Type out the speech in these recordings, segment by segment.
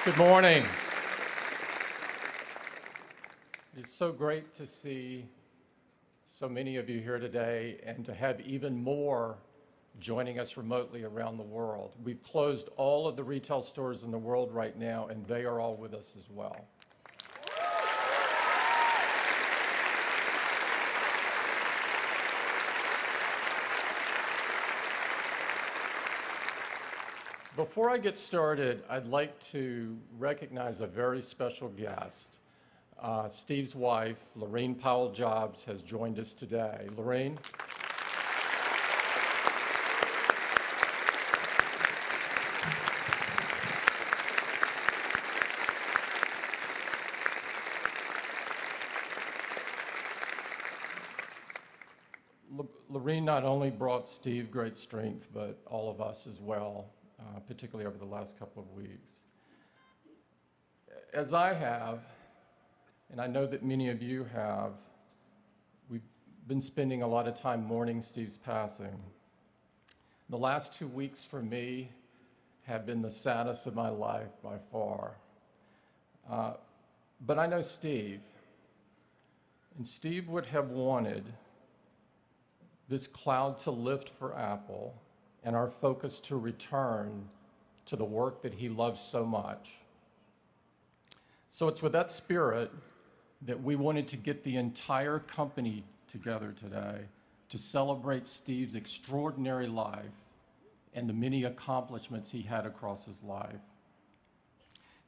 Good morning. It's so great to see so many of you here today and to have even more joining us remotely around the world. We've closed all of the retail stores in the world right now, and they are all with us as well. Before I get started, I'd like to recognize a very special guest. Steve's wife, Lorraine Powell-Jobs, has joined us today. Lorraine? Lorraine not only brought Steve great strength, but all of us as well. Particularly over the last couple of weeks. As I have, and I know that many of you have, we've been spending a lot of time mourning Steve's passing. The last 2 weeks for me have been the saddest of my life by far. But I know Steve, and Steve would have wanted this cloud to lift for Apple and our focus to return to the work that he loves so much. So it's with that spirit that we wanted to get the entire company together today to celebrate Steve's extraordinary life and the many accomplishments he had across his life.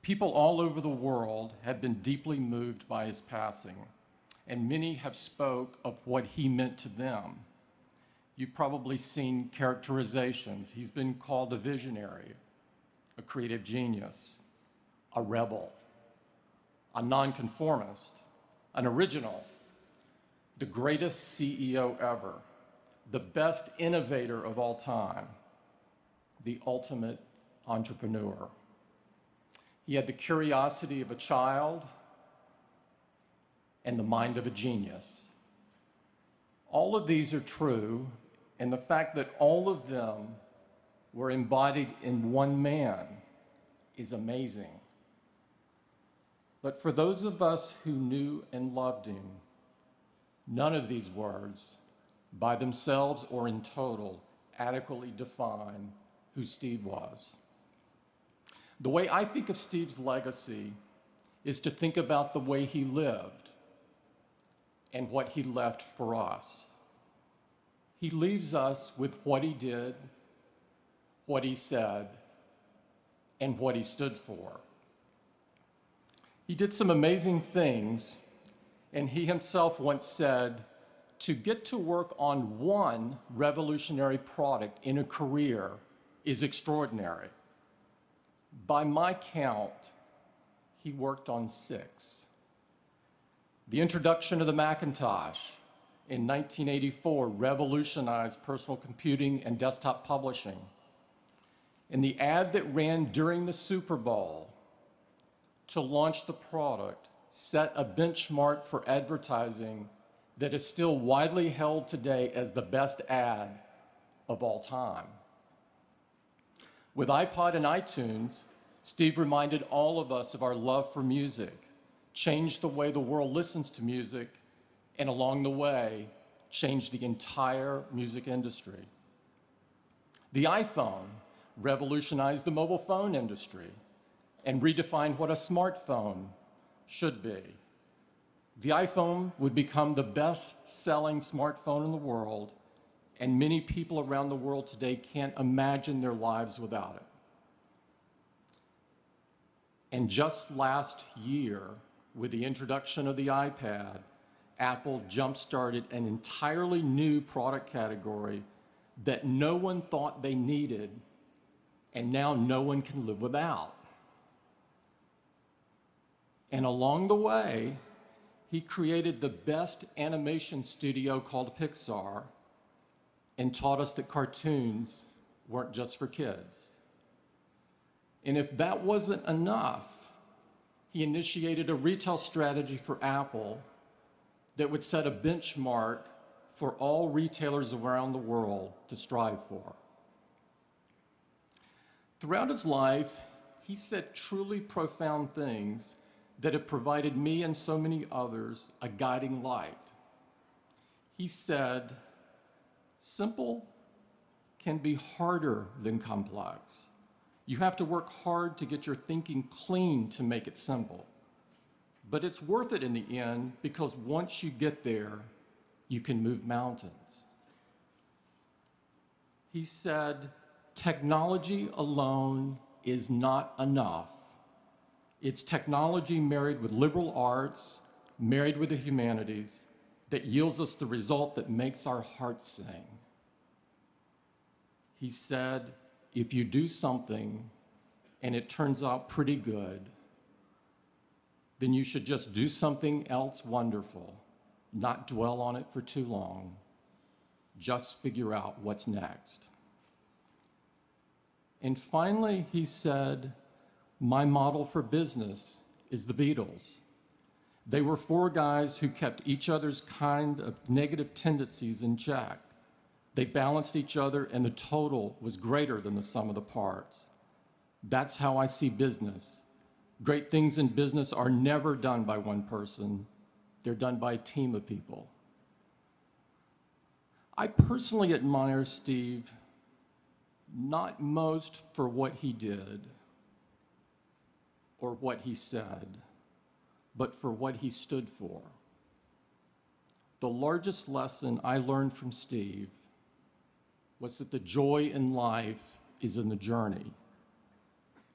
People all over the world have been deeply moved by his passing, and many have spoke of what he meant to them. You've probably seen characterizations. He's been called a visionary, a creative genius, a rebel, a nonconformist, an original, the greatest CEO ever, the best innovator of all time, the ultimate entrepreneur. He had the curiosity of a child and the mind of a genius. All of these are true. And the fact that all of them were embodied in one man is amazing. But for those of us who knew and loved him, none of these words, by themselves or in total, adequately define who Steve was. The way I think of Steve's legacy is to think about the way he lived and what he left for us. He leaves us with what he did, what he said, and what he stood for. He did some amazing things, and he himself once said, to get to work on one revolutionary product in a career is extraordinary. By my count, he worked on 6. The introduction of the Macintosh in 1984 revolutionized personal computing and desktop publishing. And the ad that ran during the Super Bowl to launch the product set a benchmark for advertising that is still widely held today as the best ad of all time. With iPod and iTunes, Steve reminded all of us of our love for music, changed the way the world listens to music, and along the way, changed the entire music industry. The iPhone revolutionized the mobile phone industry and redefined what a smartphone should be. The iPhone would become the best-selling smartphone in the world, and many people around the world today can't imagine their lives without it. And just last year, with the introduction of the iPad, Apple jump-started an entirely new product category that no one thought they needed, and now no one can live without. And along the way, he created the best animation studio called Pixar and taught us that cartoons weren't just for kids. And if that wasn't enough, he initiated a retail strategy for Apple that would set a benchmark for all retailers around the world to strive for. Throughout his life, he said truly profound things that have provided me and so many others a guiding light. He said, simple can be harder than complex. You have to work hard to get your thinking clean to make it simple. But it's worth it in the end because once you get there, you can move mountains. He said, technology alone is not enough. It's technology married with liberal arts, married with the humanities, that yields us the result that makes our hearts sing. He said, if you do something and it turns out pretty good, then you should just do something else wonderful, not dwell on it for too long. Just figure out what's next. And finally, he said, my model for business is the Beatles. They were four guys who kept each other's kind of negative tendencies in check. They balanced each other, and the total was greater than the sum of the parts. That's how I see business. Great things in business are never done by one person. They're done by a team of people. I personally admire Steve, not most for what he did or what he said, but for what he stood for. The largest lesson I learned from Steve was that the joy in life is in the journey,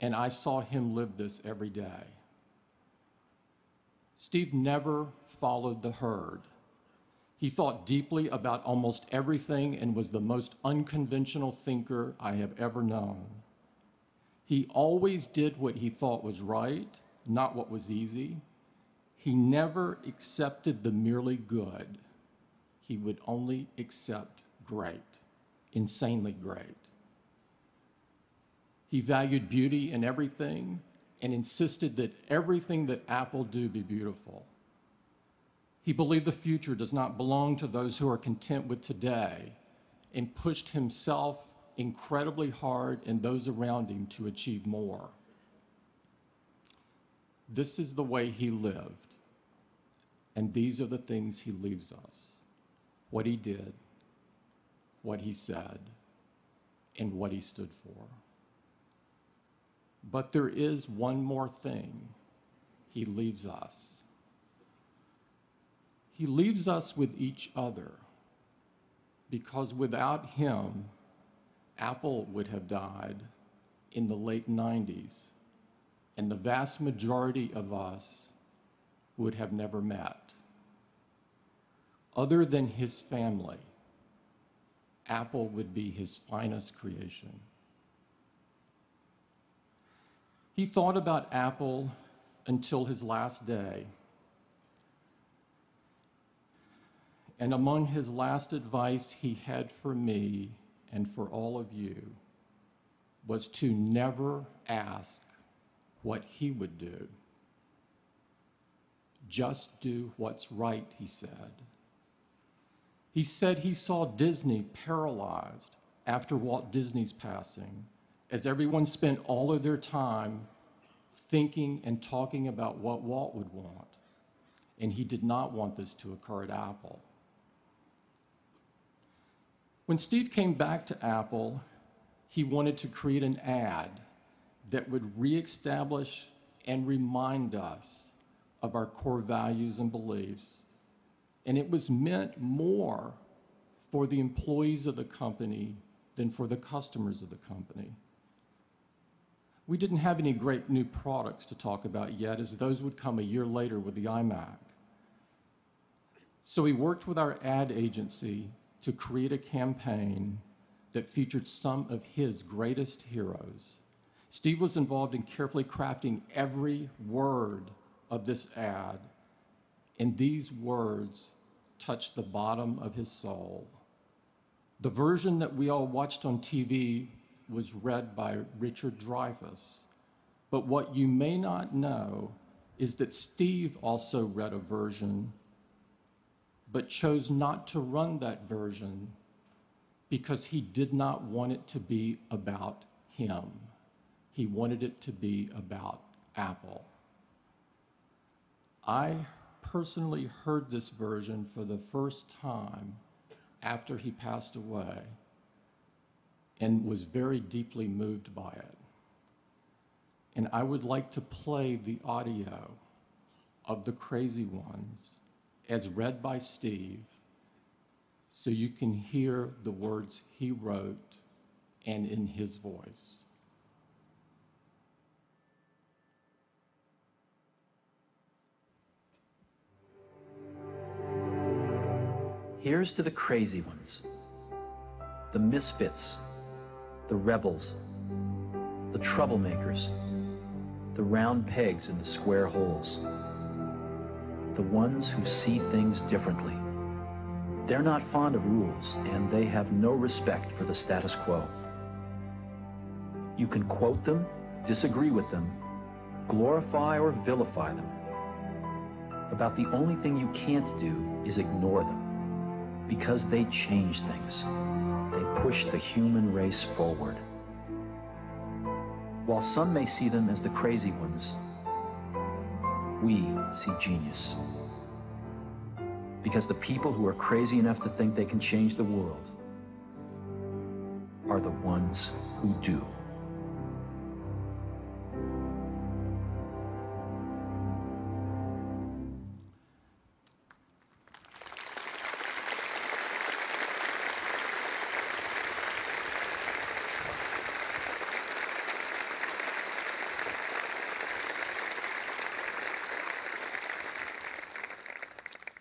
and I saw him live this every day. Steve never followed the herd. He thought deeply about almost everything and was the most unconventional thinker I have ever known. He always did what he thought was right, not what was easy. He never accepted the merely good. He would only accept great, insanely great. He valued beauty in everything and insisted that everything that Apple do be beautiful. He believed the future does not belong to those who are content with today and pushed himself incredibly hard and those around him to achieve more. This is the way he lived, and these are the things he leaves us: what he did, what he said, and what he stood for. But there is one more thing he leaves us. He leaves us with each other, because without him, Apple would have died in the late 90s, and the vast majority of us would have never met. Other than his family, Apple would be his finest creation. He thought about Apple until his last day. And among his last advice he had for me and for all of you was to never ask what he would do. Just do what's right, he said. He said he saw Disney paralyzed after Walt Disney's passing, as everyone spent all of their time thinking and talking about what Walt would want. And he did not want this to occur at Apple. When Steve came back to Apple, he wanted to create an ad that would reestablish and remind us of our core values and beliefs. And it was meant more for the employees of the company than for the customers of the company. We didn't have any great new products to talk about yet, as those would come a year later with the iMac. So we worked with our ad agency to create a campaign that featured some of his greatest heroes. Steve was involved in carefully crafting every word of this ad, and these words touched the bottom of his soul. The version that we all watched on TV was read by Richard Dreyfuss, but what you may not know is that Steve also read a version but chose not to run that version because he did not want it to be about him. He wanted it to be about Apple. I personally heard this version for the first time after he passed away and was very deeply moved by it. And I would like to play the audio of The Crazy Ones as read by Steve so you can hear the words he wrote and in his voice. Here's to the crazy ones, the misfits, the rebels, the troublemakers, the round pegs in the square holes, the ones who see things differently. They're not fond of rules, and they have no respect for the status quo. You can quote them, disagree with them, glorify or vilify them. About the only thing you can't do is ignore them, because they change things. They push the human race forward. While some may see them as the crazy ones, we see genius. Because the people who are crazy enough to think they can change the world are the ones who do.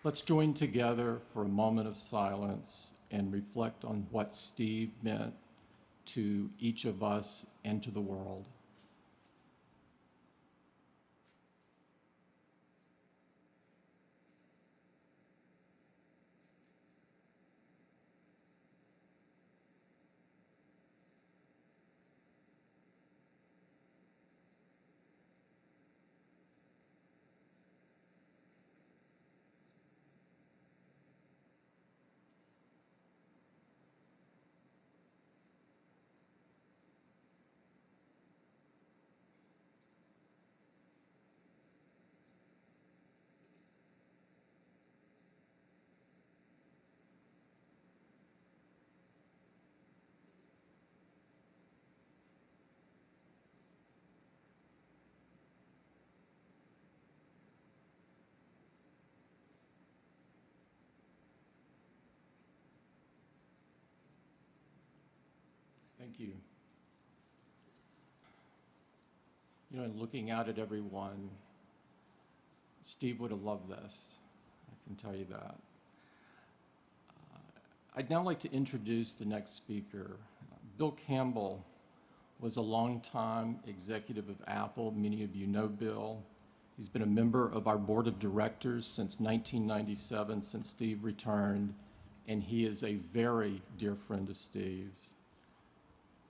Let's join together for a moment of silence and reflect on what Steve meant to each of us and to the world. Thank you. You know, looking out at everyone, Steve would have loved this. I can tell you that. I'd now like to introduce the next speaker. Bill Campbell was a longtime executive of Apple. Many of you know Bill. He's been a member of our board of directors since 1997, since Steve returned, and he is a very dear friend of Steve's.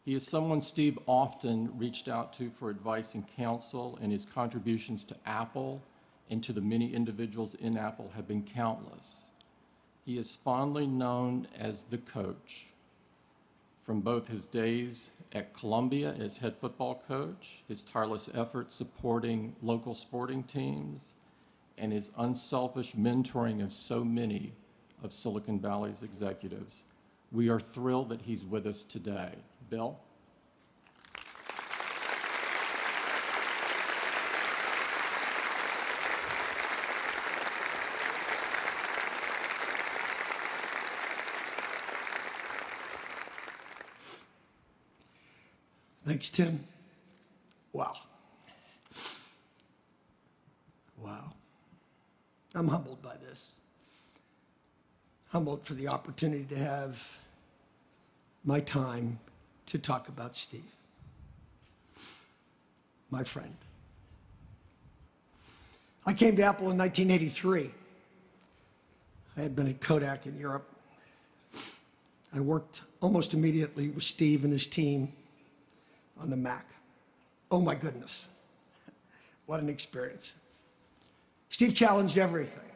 He is someone Steve often reached out to for advice and counsel, and his contributions to Apple and to the many individuals in Apple have been countless. He is fondly known as the coach, from both his days at Columbia as head football coach, his tireless efforts supporting local sporting teams, and his unselfish mentoring of so many of Silicon Valley's executives. We are thrilled that he's with us today. Bill? Thanks, Tim. Wow. Wow. I'm humbled by this. Humbled for the opportunity to have my time to talk about Steve, my friend. I came to Apple in 1983. I had been at Kodak in Europe. I worked almost immediately with Steve and his team on the Mac. Oh my goodness, what an experience. Steve challenged everything,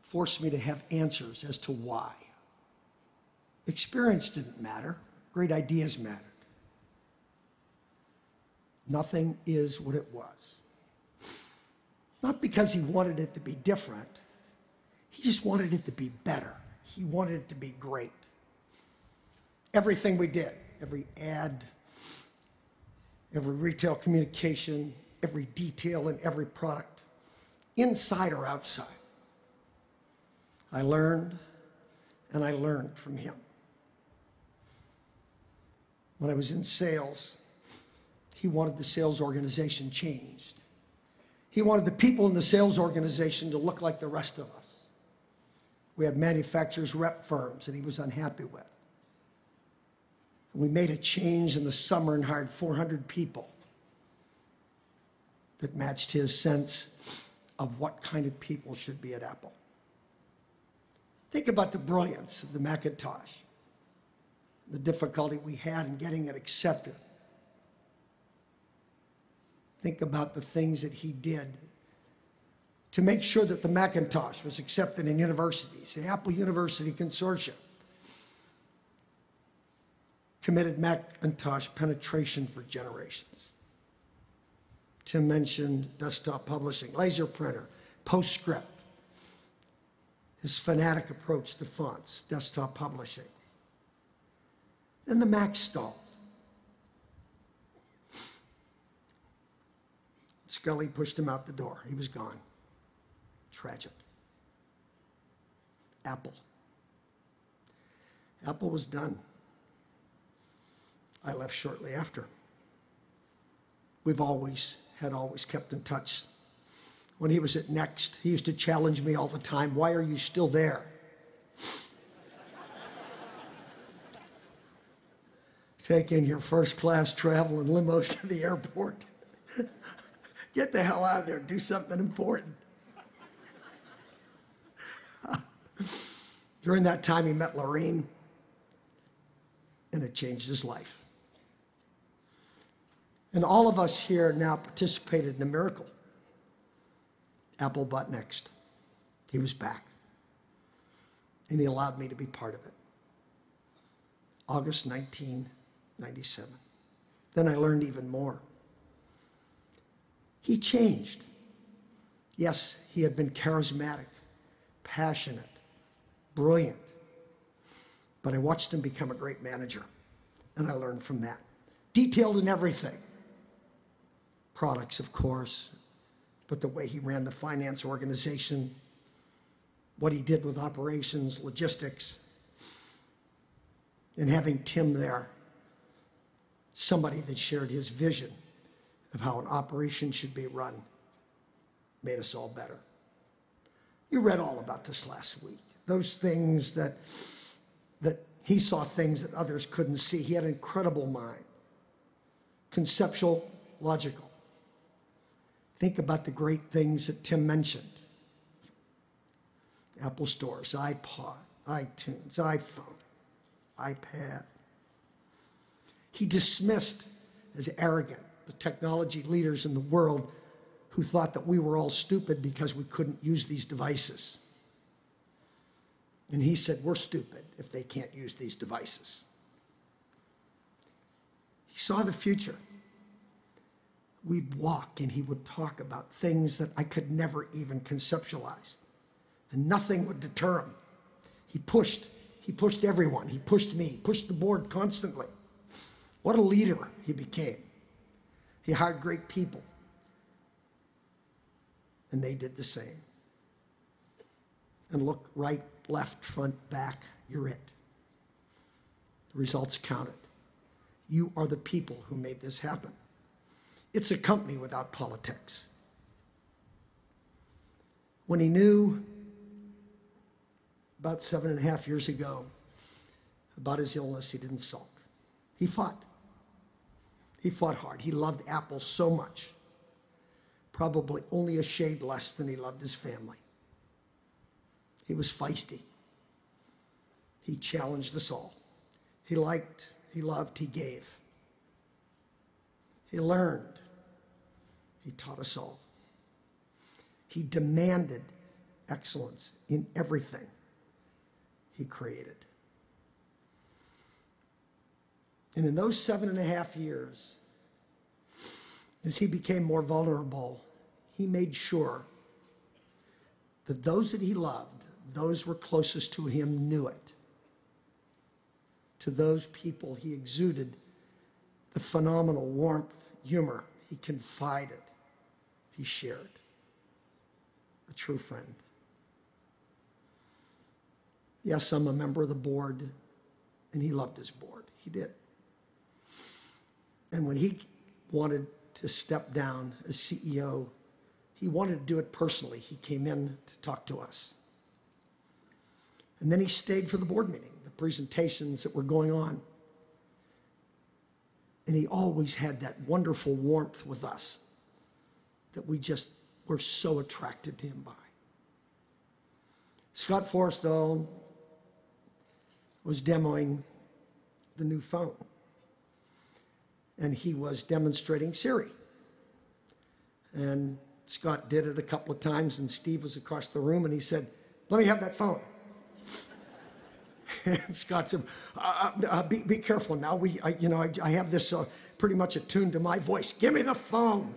forced me to have answers as to why. Experience didn't matter, great ideas mattered. Nothing is what it was. Not because he wanted it to be different. He just wanted it to be better. He wanted it to be great. Everything we did, every ad, every retail communication, every detail in every product, inside or outside, I learned, and I learned from him. When I was in sales, he wanted the sales organization changed. He wanted the people in the sales organization to look like the rest of us. We had manufacturers rep firms that he was unhappy with. And we made a change in the summer and hired 400 people that matched his sense of what kind of people should be at Apple. Think about the brilliance of the Macintosh, the difficulty we had in getting it accepted. Think about the things that he did to make sure that the Macintosh was accepted in universities. The Apple University Consortium committed Macintosh penetration for generations. Tim mentioned desktop publishing, laser printer, PostScript, his fanatic approach to fonts, desktop publishing. Then the Mac stalled. Scully pushed him out the door. He was gone. Tragic. Apple. Apple was done. I left shortly after. We've always kept in touch. When he was at Next, he used to challenge me all the time. Why are you still there? Taking your first class travel in limos to the airport. Get the hell out of there. Do something important. During that time, he met Lorraine, and it changed his life. And all of us here now participated in a miracle. Apple bought Next. He was back. And he allowed me to be part of it. August 1997. Then I learned even more. He changed. Yes, he had been charismatic, passionate, brilliant. But I watched him become a great manager, and I learned from that. Detailed in everything. Products, of course, but the way he ran the finance organization, what he did with operations, logistics, and having Tim there, somebody that shared his vision of how an operation should be run, made us all better. You read all about this last week. Those things that he saw things that others couldn't see. He had an incredible mind. Conceptual, logical. Think about the great things that Tim mentioned. Apple stores, iPod, iTunes, iPhone, iPad. He dismissed as arrogant the technology leaders in the world who thought that we were all stupid because we couldn't use these devices. And he said, we're stupid if they can't use these devices. He saw the future. We'd walk and he would talk about things that I could never even conceptualize. And nothing would deter him. He pushed everyone. He pushed me, pushed the board constantly. What a leader he became. He hired great people. And they did the same. And look, right, left, front, back, you're it. The results counted. You are the people who made this happen. It's a company without politics. When he knew about 7.5 years ago about his illness, he didn't sulk. He fought. He fought hard. He loved Apple so much, probably only a shade less than he loved his family. He was feisty. He challenged us all. He liked, he loved, he gave. He learned. He taught us all. He demanded excellence in everything he created. And in those 7.5 years, As he became more vulnerable, he made sure that those that he loved, those were closest to him, knew it. To those people, he exuded the phenomenal warmth, humor. He confided, he shared. A true friend. Yes, I'm a member of the board, and he loved his board. He did. And when he wanted to step down as CEO, he wanted to do it personally. He came in to talk to us. And then he stayed for the board meeting, the presentations that were going on. And he always had that wonderful warmth with us that we just were so attracted to him by. Scott Forstall was demoing the new phone. And he was demonstrating Siri. And Scott did it a couple of times, and Steve was across the room, and he said, "Let me have that phone." And Scott said, be careful now. I have this pretty much attuned to my voice. Give me the phone."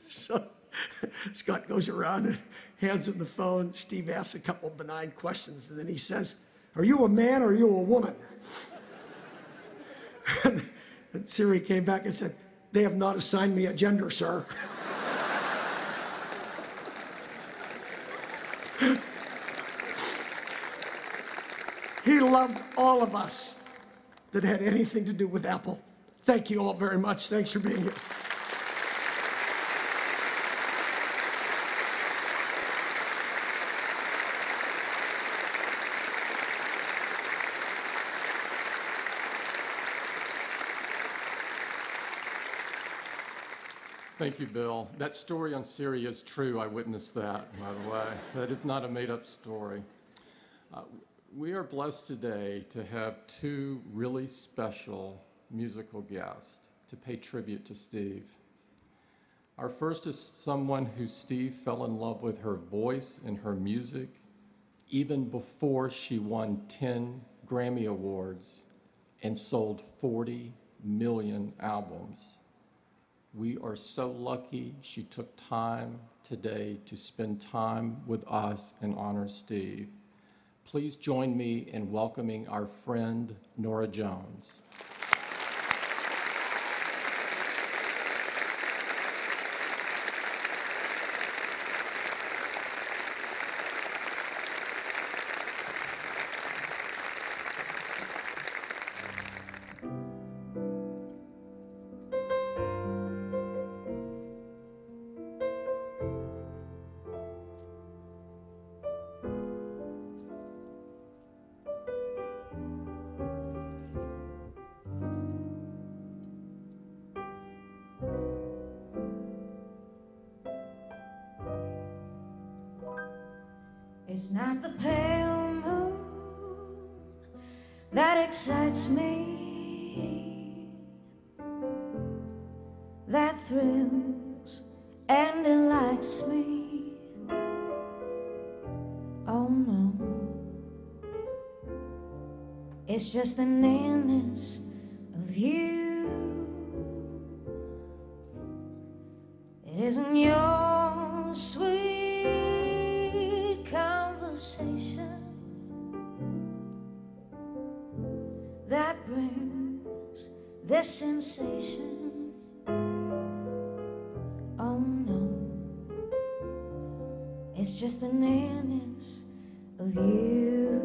So Scott goes around and hands him the phone. Steve asks a couple of benign questions, and then he says, "Are you a man or are you a woman?" And Siri came back and said, "They have not assigned me a gender, sir." He loved all of us that had anything to do with Apple. Thank you all very much. Thanks for being here. Thank you, Bill. That story on Siri is true. I witnessed that, by the way. That is not a made-up story. We are blessed today to have two really special musical guests to pay tribute to Steve. Our first is someone who Steve fell in love with her voice and her music even before she won 10 Grammy Awards and sold 40 million albums. We are so lucky she took time today to spend time with us and honor Steve. Please join me in welcoming our friend, Nora Jones. It's not the pale moon that excites me, that thrills and delights me. Oh no, it's just the nearness of you. It isn't your sweet conversation that brings this sensation. Oh no, it's just the nearness of you.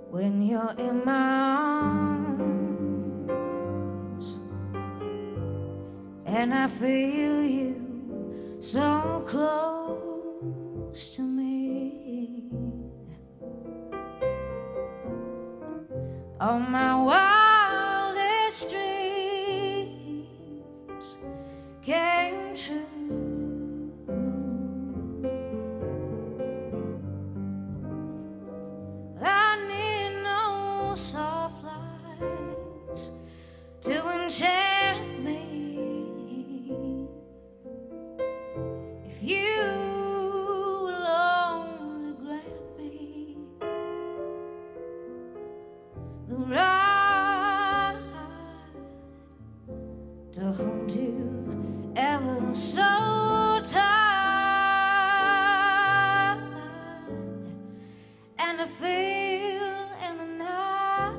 When you're in my arms and I feel you so close to me, all my wildest dreams came true. I need no soft lights to enchant me. If you will only grant me the right to hold you ever so tight, and to feel in the night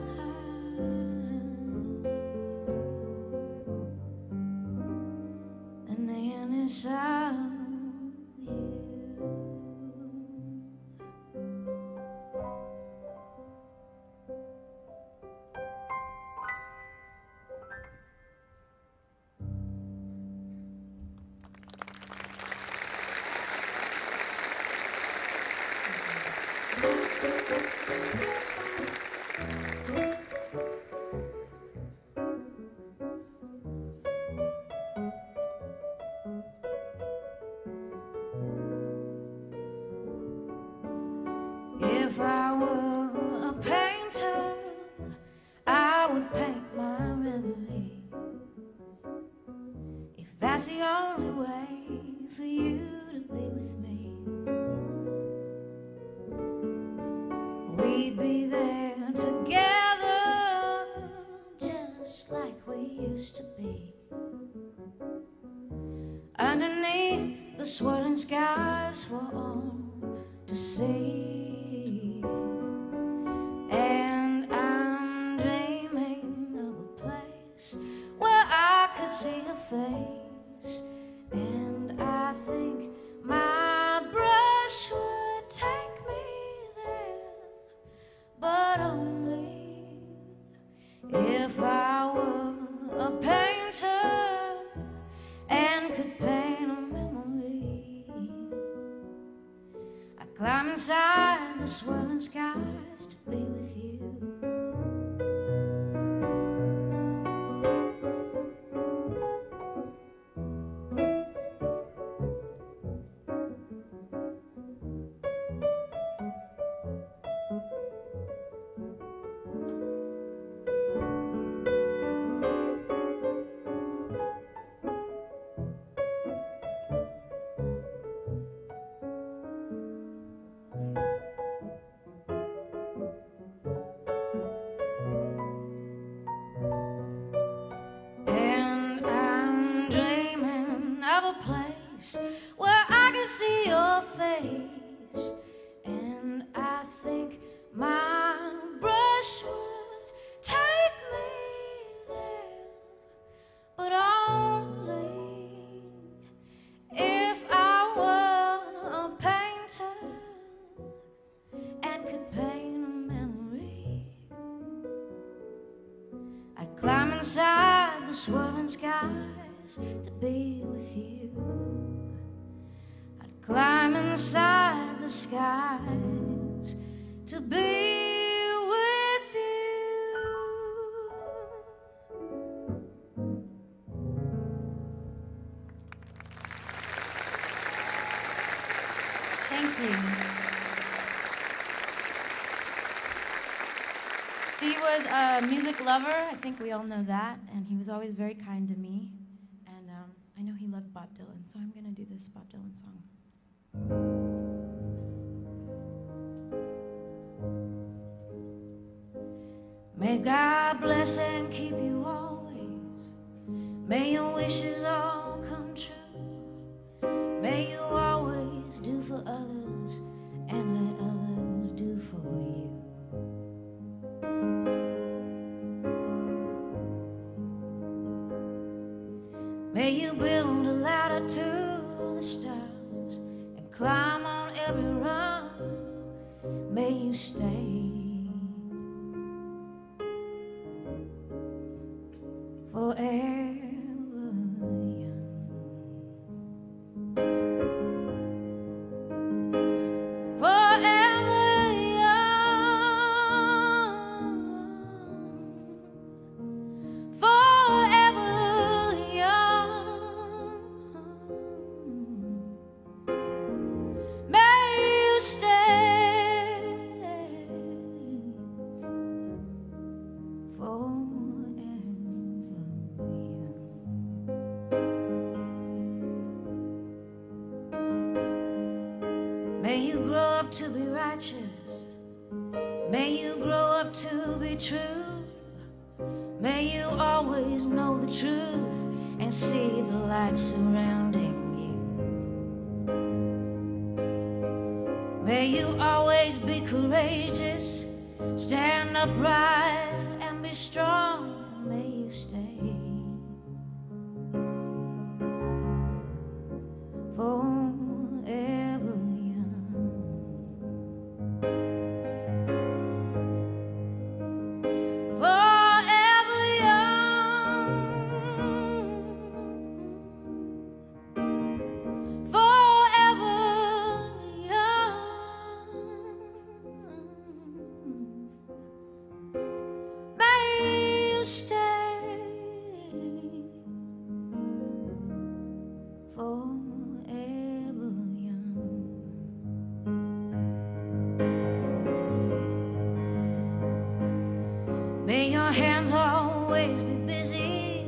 and then inside you. If I were a painter, I would paint my memory. If that's the only way for you to be with me, we'd be there together, just like we used to be, underneath the swirling skies for all to see. And I'm dreaming of a place where I could see her face, and I think my brush would take me there, but only if I were a painter and could paint a memory. I'd climb inside the swirling skies to be with you. And I'm dreaming of a place where I can see your face, and I think my brush would take me there, but only if I were a painter and could paint a memory. I'd climb inside the swirling skies to be with you. I'd climb inside the skies to be with you. Thank you. Steve was a music lover, I think we all know that, and he was always very kind to me. And I know he loved Bob Dylan, so I'm going to do this Bob Dylan song. May God bless and keep you always. May your wishes all come true. May you always do for others and let others do for you. May you build a ladder to the stars and climb on every rung. May you stay forever young. Forever young. Forever young. May you stay forever young. May you grow up to be righteous. May you grow up to be true. May you always know the truth and see the light surrounding you. May you always be courageous, stand upright and be strong. May you stay forever young. Forever young. Forever young. May you stay forever young. May your hands always be busy,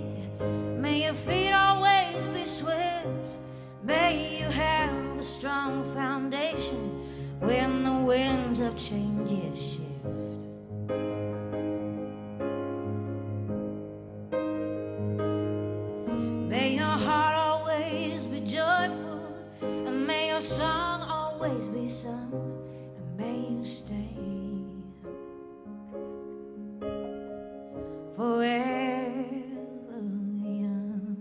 may your feet always be swift, may you have a strong foundation when the winds of change shift. May your heart always be joyful, and may your song always be sung, and may you stay forever young.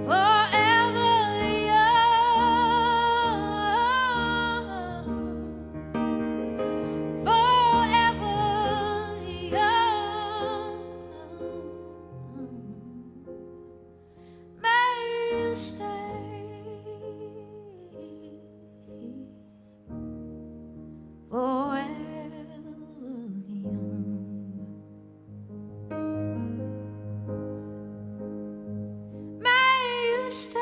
Forever young. Forever young. May you stay forever young. May you stay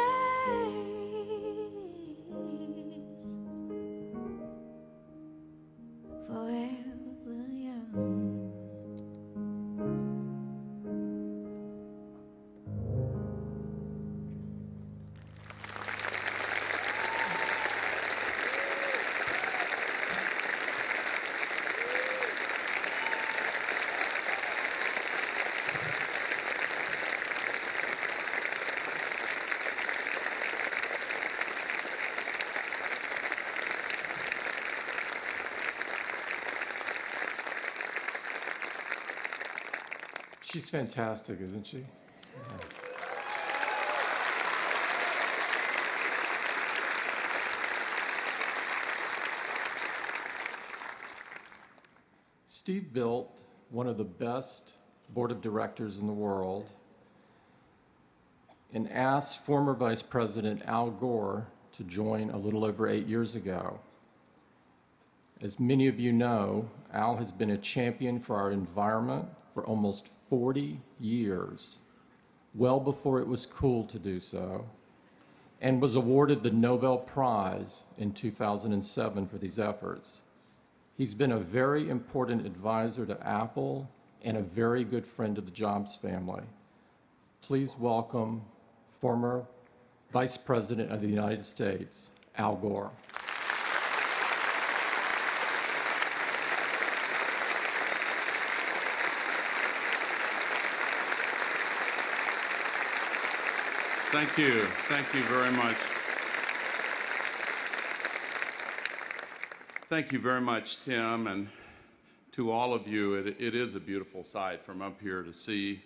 forever young. She's fantastic, isn't she? Steve built one of the best board of directors in the world and asked former Vice President Al Gore to join a little over 8 years ago. As many of you know, Al has been a champion for our environment for almost 40 years, well before it was cool to do so, and was awarded the Nobel Prize in 2007 for these efforts. He's been a very important advisor to Apple and a very good friend to the Jobs family. Please welcome former Vice President of the United States, Al Gore. Thank you. Thank you very much. Thank you very much, Tim, and to all of you. It is a beautiful sight from up here to see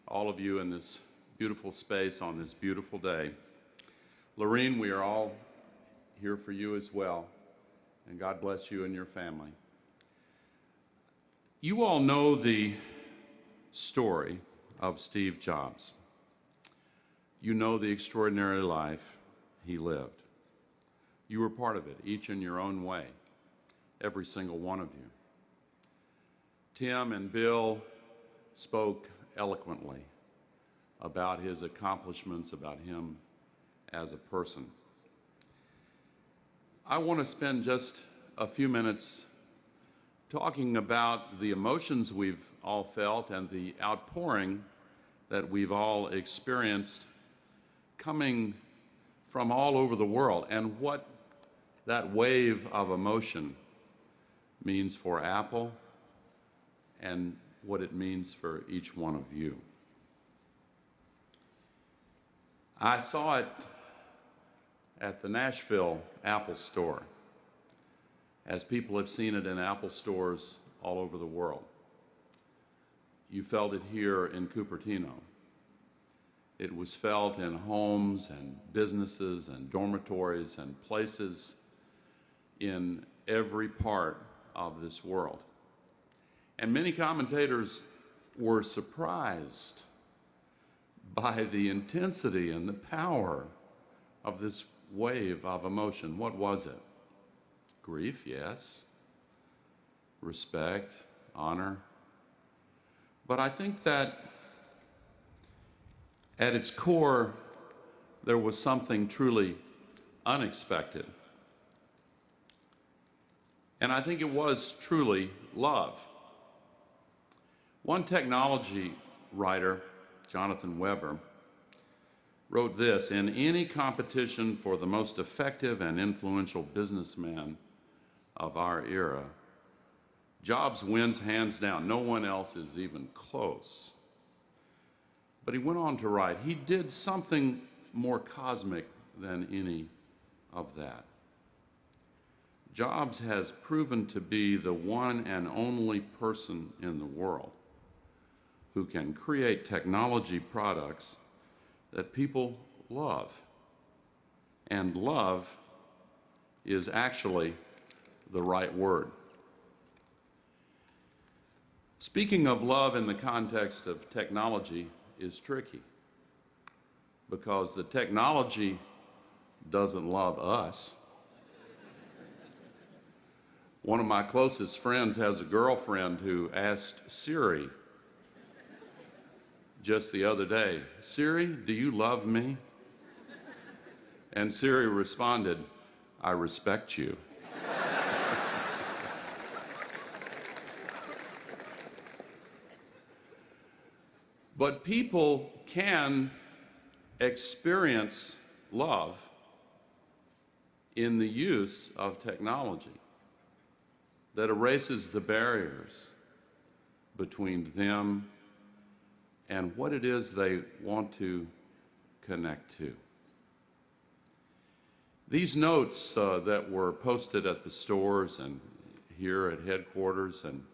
all of you in this beautiful space on this beautiful day. Lorene, we are all here for you as well, and God bless you and your family. You all know the story of Steve Jobs. You know the extraordinary life he lived. You were part of it, each in your own way, every single one of you. Tim and Bill spoke eloquently about his accomplishments, about him as a person. I want to spend just a few minutes talking about the emotions we've all felt and the outpouring that we've all experienced coming from all over the world, and what that wave of emotion means for Apple and what it means for each one of you. I saw it at the Nashville Apple Store, as people have seen it in Apple stores all over the world. You felt it here in Cupertino. It was felt in homes and businesses and dormitories and places in every part of this world. And many commentators were surprised by the intensity and the power of this wave of emotion. What was it? Grief, yes. Respect, honor. But I think that at its core, there was something truly unexpected. And I think it was truly love. One technology writer, Jonathan Weber, wrote this: "In any competition for the most effective and influential businessman of our era, Jobs wins hands down. No one else is even close." But he went on to write, he did something more cosmic than any of that. Jobs has proven to be the one and only person in the world who can create technology products that people love. And love is actually the right word. Speaking of love in the context of technology is tricky, because the technology doesn't love us. One of my closest friends has a girlfriend who asked Siri just the other day, "Siri, do you love me?" And Siri responded, "I respect you." But people can experience love in the use of technology that erases the barriers between them and what it is they want to connect to. These notes that were posted at the stores and here at headquarters and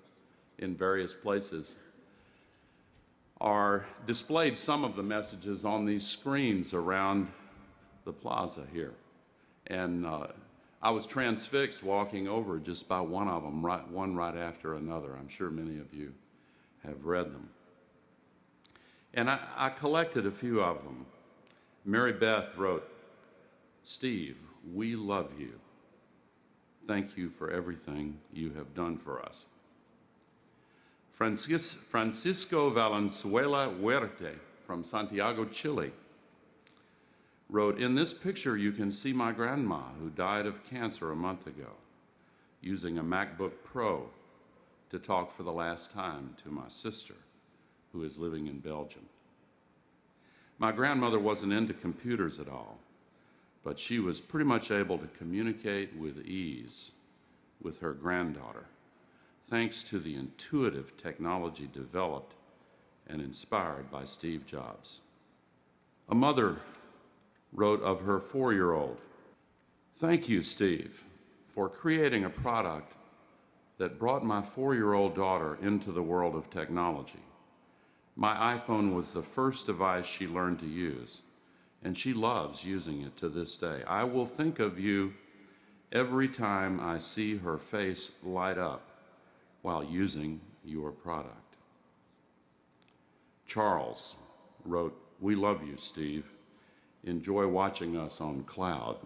in various places are displayed, some of the messages, on these screens around the plaza here. And I was transfixed walking over just by one of them, one right after another. I'm sure many of you have read them. And I collected a few of them. Mary Beth wrote, "Steve, we love you. Thank you for everything you have done for us." Francisco Valenzuela Huerte from Santiago, Chile, wrote, "In this picture you can see my grandma, who died of cancer a month ago, using a MacBook Pro to talk for the last time to my sister, who is living in Belgium. My grandmother wasn't into computers at all, but she was pretty much able to communicate with ease with her granddaughter, thanks to the intuitive technology developed and inspired by Steve Jobs." A mother wrote of her 4-year-old, "Thank you, Steve, for creating a product that brought my 4-year-old daughter into the world of technology. My iPhone was the first device she learned to use, and she loves using it to this day. I will think of you every time I see her face light up while using your product." Charles wrote, "We love you, Steve. Enjoy watching us on cloud."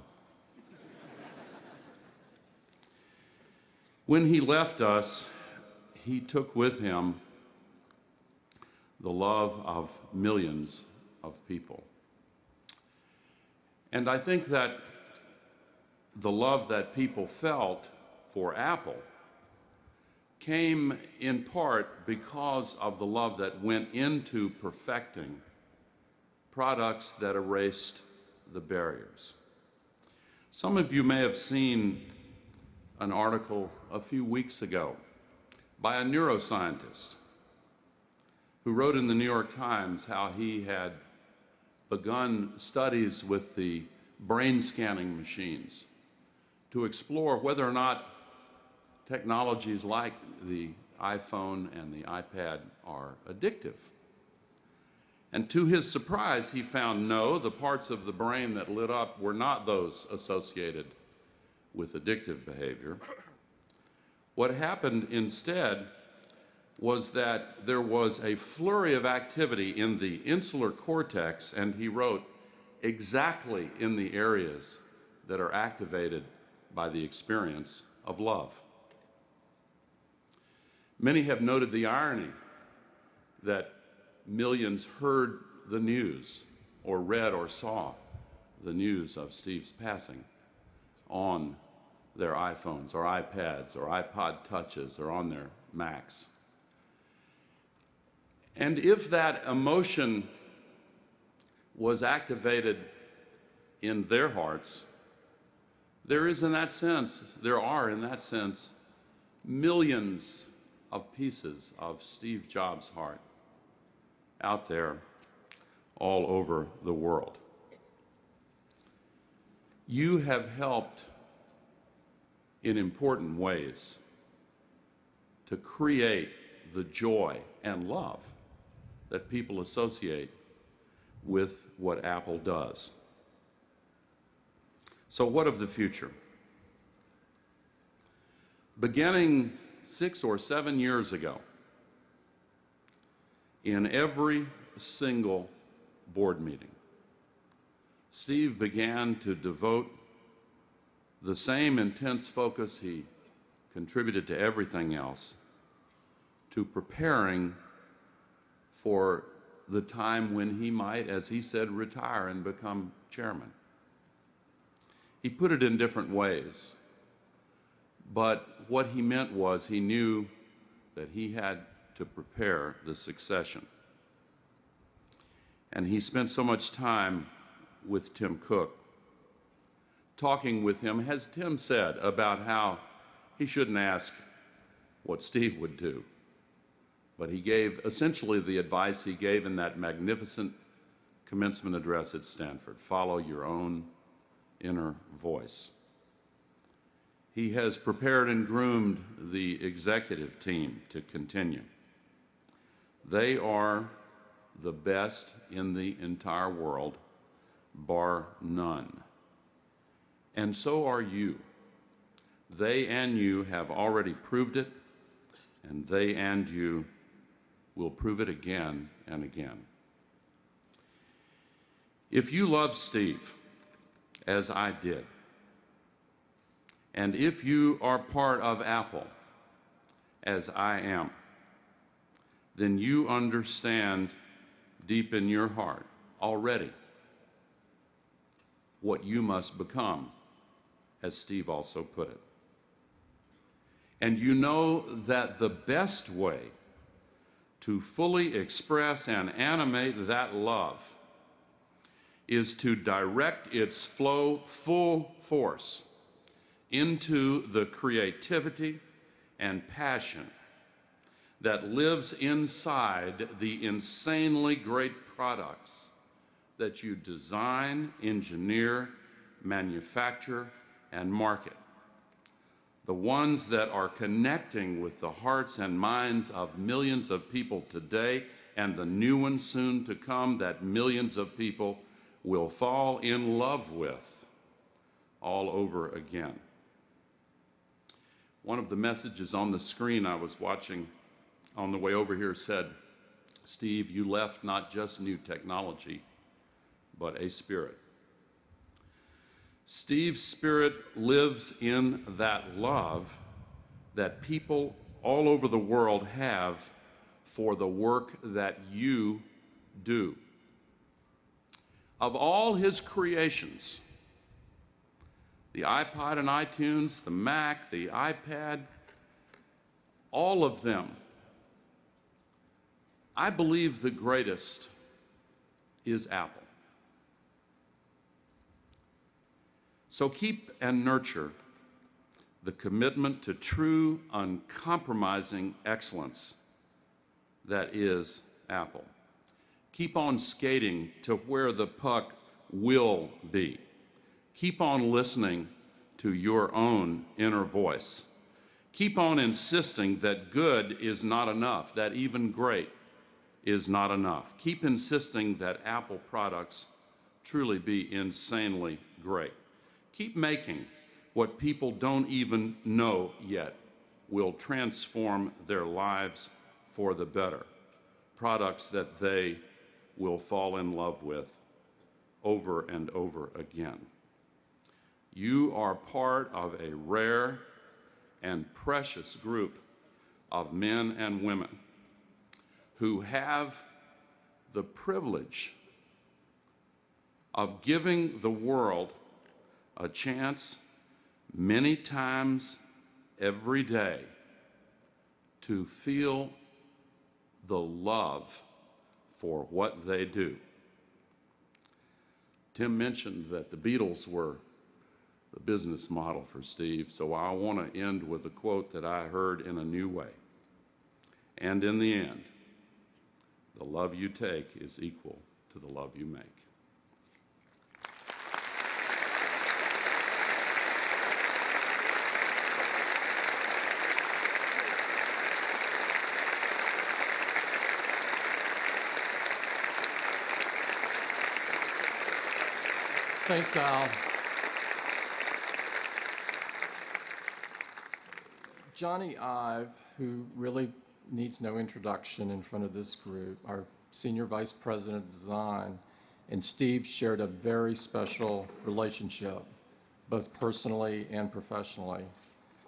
When he left us, he took with him the love of millions of people. And I think that the love that people felt for Apple came in part because of the love that went into perfecting products that erased the barriers. Some of you may have seen an article a few weeks ago by a neuroscientist who wrote in the New York Times how he had begun studies with the brain scanning machines to explore whether or not technologies like the iPhone and the iPad are addictive. And to his surprise, he found no, the parts of the brain that lit up were not those associated with addictive behavior. What happened instead was that there was a flurry of activity in the insular cortex, and he wrote, exactly in the areas that are activated by the experience of love. Many have noted the irony that millions heard the news or read or saw the news of Steve's passing on their iPhones or iPads or iPod Touches or on their Macs. And if that emotion was activated in their hearts, there are in that sense millions of pieces of Steve Jobs' heart out there all over the world. You have helped in important ways to create the joy and love that people associate with what Apple does. So what of the future? Beginning 6 or 7 years ago, in every single board meeting, Steve began to devote the same intense focus he contributed to everything else to preparing for the time when he might, as he said, retire and become chairman. He put it in different ways, but what he meant was he knew that he had to prepare the succession. And he spent so much time with Tim Cook, talking with him, as Tim said, about how he shouldn't ask what Steve would do. But he gave essentially the advice he gave in that magnificent commencement address at Stanford: follow your own inner voice. He has prepared and groomed the executive team to continue. They are the best in the entire world, bar none. And so are you. They and you have already proved it, and they and you will prove it again and again. If you love Steve, as I did, and if you are part of Apple, as I am, then you understand deep in your heart already what you must become, as Steve also put it. And you know that the best way to fully express and animate that love is to direct its flow full force into the creativity and passion that lives inside the insanely great products that you design, engineer, manufacture, and market. The ones that are connecting with the hearts and minds of millions of people today, and the new ones soon to come that millions of people will fall in love with all over again. One of the messages on the screen I was watching on the way over here said, "Steve, you left not just new technology, but a spirit." Steve's spirit lives in that love that people all over the world have for the work that you do. Of all his creations, the iPod and iTunes, the Mac, the iPad, all of them, I believe the greatest is Apple. So keep and nurture the commitment to true, uncompromising excellence that is Apple. Keep on skating to where the puck will be. Keep on listening to your own inner voice. Keep on insisting that good is not enough, that even great is not enough. Keep insisting that Apple products truly be insanely great. Keep making what people don't even know yet will transform their lives for the better. Products that they will fall in love with over and over again. You are part of a rare and precious group of men and women who have the privilege of giving the world a chance many times every day to feel the love for what they do. Tim mentioned that the Beatles were the business model for Steve, so I want to end with a quote that I heard in a new way. And in the end, the love you take is equal to the love you make. Thanks, Al. Johnny Ive, who really needs no introduction in front of this group, our Senior Vice President of Design, and Steve shared a very special relationship, both personally and professionally.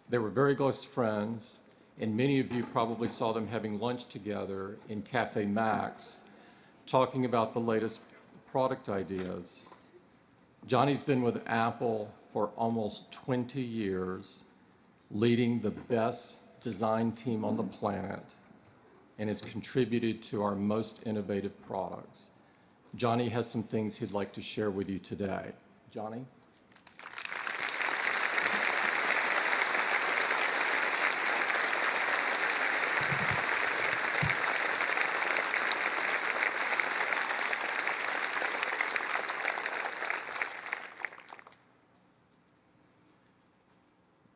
They were very close friends, and many of you probably saw them having lunch together in Cafe Max, talking about the latest product ideas. Johnny's been with Apple for almost 20 years, leading the best design team on the planet, and has contributed to our most innovative products. Johnny has some things he'd like to share with you today. Johnny?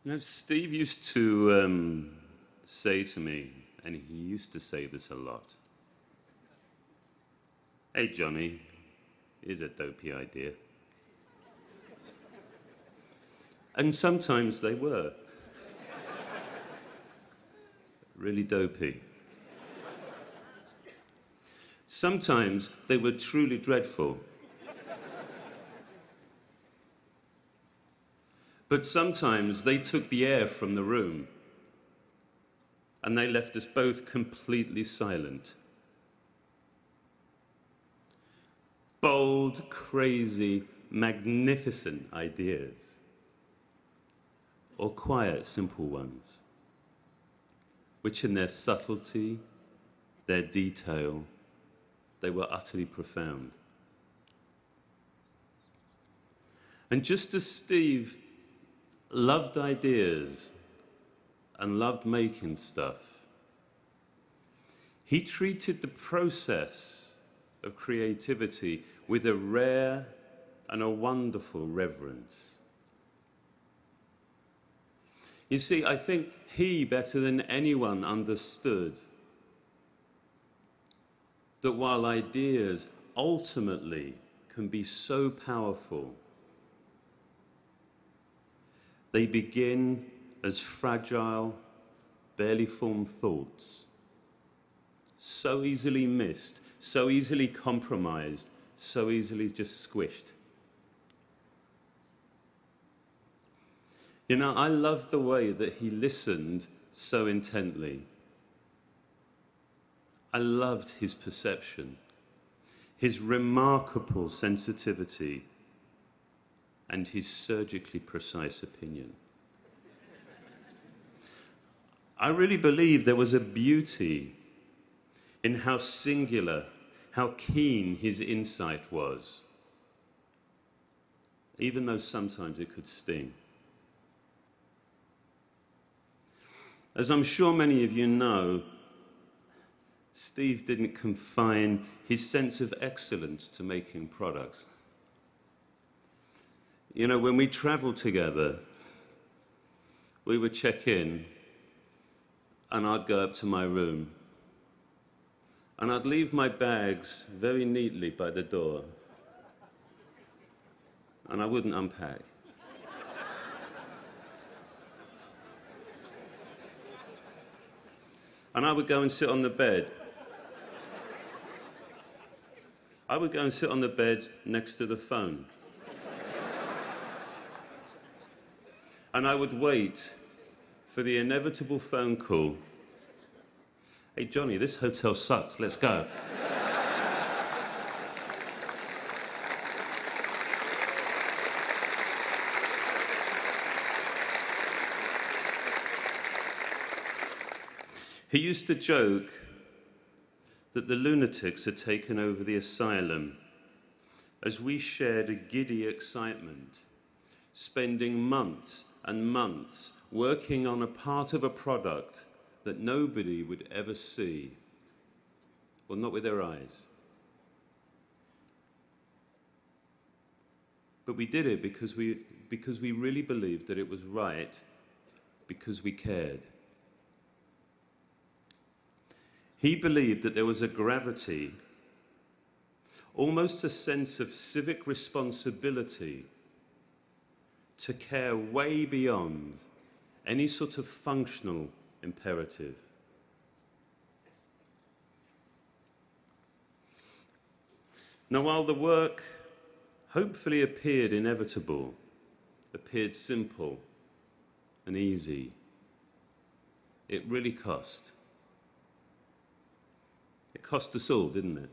You know, Steve used to say to me, and he used to say this a lot, "Hey, Johnny, here's a dopey idea." And sometimes they were. Really dopey. Sometimes they were truly dreadful. But sometimes they took the air from the room and they left us both completely silent. Bold, crazy, magnificent ideas, or quiet, simple ones, which in their subtlety, their detail, they were utterly profound. And just as Steve loved ideas and loved making stuff, he treated the process of creativity with a rare and a wonderful reverence. You see, I think he, better than anyone, understood that while ideas ultimately can be so powerful, they begin as fragile, barely formed thoughts, so easily missed, so easily compromised, so easily just squished. You know, I loved the way that he listened so intently. I loved his perception, his remarkable sensitivity, and his surgically precise opinion. I really believe there was a beauty in how singular, how keen his insight was, even though sometimes it could sting. As I'm sure many of you know, Steve didn't confine his sense of excellence to making products. You know, when we traveled together, we would check in, and I'd go up to my room, and I'd leave my bags very neatly by the door, and I wouldn't unpack. And I would go and sit on the bed. I would go and sit on the bed next to the phone. And I would wait for the inevitable phone call. Hey, Johnny, this hotel sucks. Let's go. He used to joke that the lunatics had taken over the asylum as we shared a giddy excitement, spending months and months working on a part of a product that nobody would ever see, well, not with their eyes. But we did it because we really believed that it was right, because we cared. He believed that there was a gravity, almost a sense of civic responsibility, to care way beyond any sort of functional imperative. Now, while the work hopefully appeared inevitable, appeared simple and easy, it really cost. It cost us all, didn't it?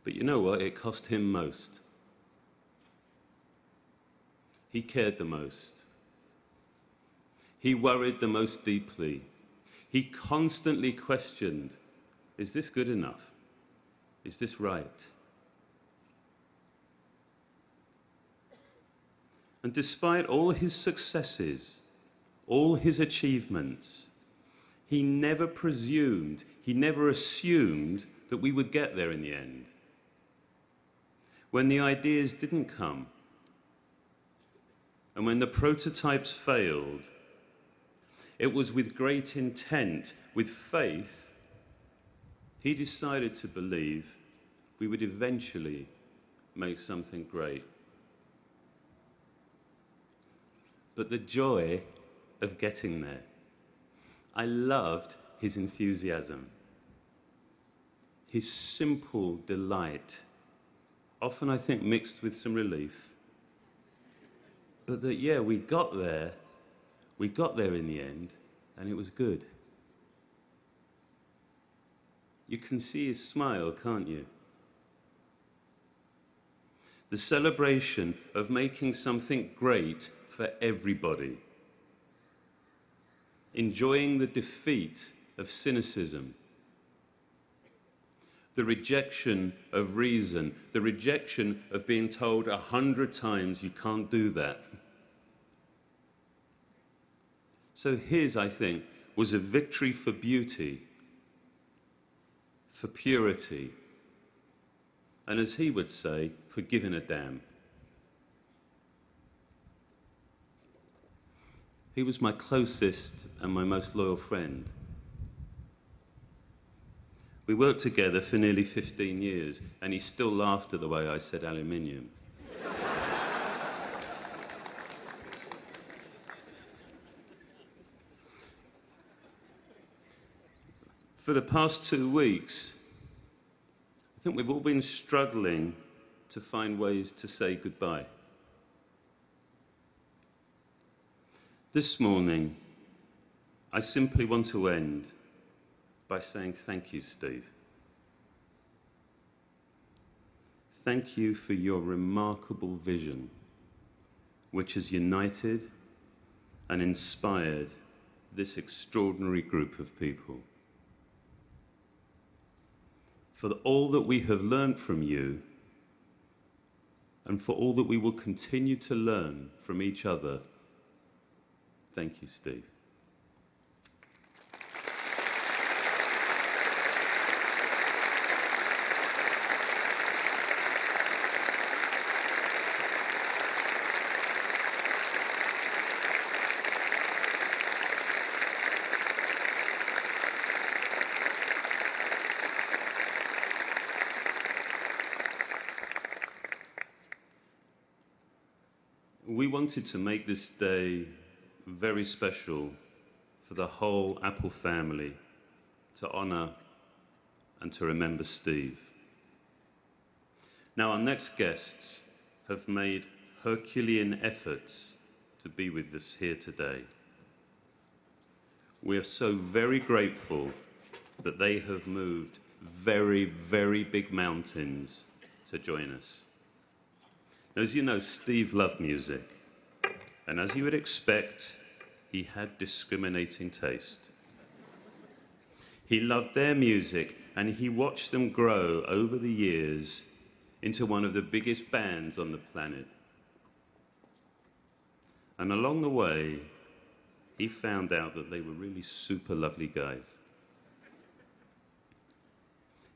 But you know what? It cost him most. He cared the most. He worried the most deeply. He constantly questioned, is this good enough? Is this right? And despite all his successes, all his achievements, he never presumed, he never assumed that we would get there in the end. When the ideas didn't come, and when the prototypes failed, it was with great intent, with faith, he decided to believe we would eventually make something great. But the joy of getting there, I loved his enthusiasm, his simple delight, often I think mixed with some relief. But that, yeah, we got there in the end, and it was good. You can see his smile, can't you? The celebration of making something great for everybody. Enjoying the defeat of cynicism, the rejection of reason, the rejection of being told 100 times you can't do that. So his, I think, was a victory for beauty, for purity, and as he would say, for giving a damn. He was my closest and my most loyal friend. We worked together for nearly 15 years, and he still laughed at the way I said aluminium. For the past 2 weeks, I think we've all been struggling to find ways to say goodbye. This morning, I simply want to end by saying thank you, Steve. Thank you for your remarkable vision, which has united and inspired this extraordinary group of people. For all that we have learned from you, and for all that we will continue to learn from each other, thank you, Steve. We wanted to make this day very special for the whole Apple family, to honor and to remember Steve. Now, our next guests have made Herculean efforts to be with us here today. We are so very grateful that they have moved very, very big mountains to join us. As you know, Steve loved music, and as you would expect, he had discriminating taste. He loved their music, and he watched them grow over the years into one of the biggest bands on the planet. And along the way, he found out that they were really super lovely guys.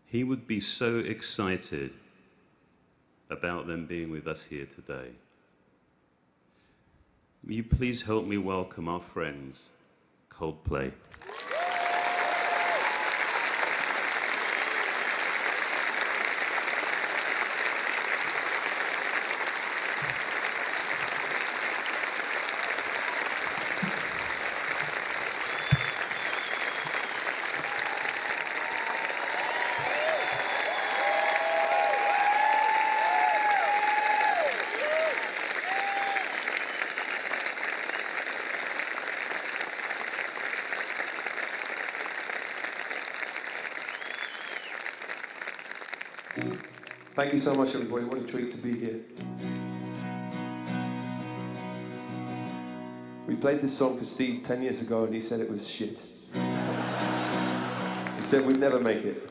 He would be so excited about them being with us here today. Will you please help me welcome our friends, Coldplay. Thank you so much, everybody. What a treat to be here. We played this song for Steve 10 years ago, and he said it was shit. He said we'd never make it.